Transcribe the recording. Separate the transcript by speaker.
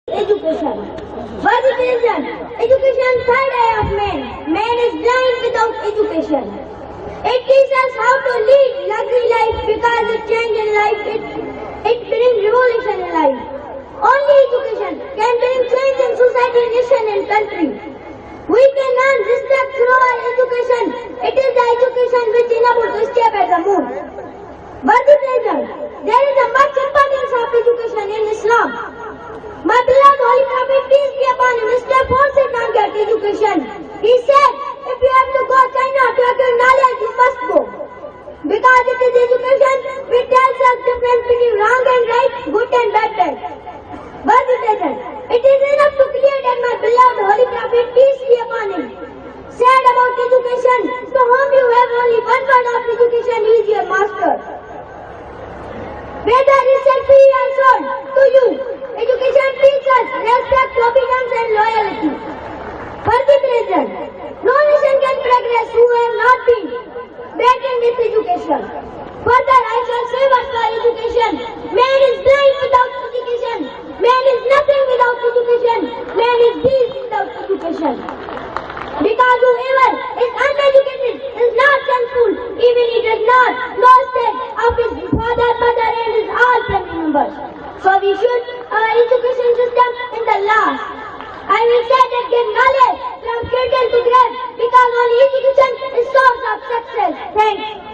Speaker 1: Education. What is religion? Education, third eye of man. Man is blind without education. It teaches us how to lead luxury life because it changes life. It brings revolution in life. Only education can bring change in society, nation and country. We can earn respect through our education. It is the education which enables to step at the moon. Worthy brethren, there is a much importance of education in Islam. My beloved Holy Prophet, peace be upon him, step forward and get education. He said, if you have to go to China to acquire knowledge, you must go. Because it is education which tells us difference between wrong and right, good and bad. Worthy brethren, it is enough to clear that my beloved Holy Prophet, peace be upon him, said about education, to whom you have only one word of education, he is your master. Whether he shall free or sold to you, education teaches respect, obedience and loyalty. Worthy brethren, no nation can progress who have not been better with education. Further, I shall say what for education. Man is blind without education. Man is nothing without education. Man is beast without education. Because whoever is uneducated is not thankful, even he does not know state of his father, mother and his all family members. So we should our education system in the last. I will say that get knowledge from cradle to grave because only education is source of success. Thanks.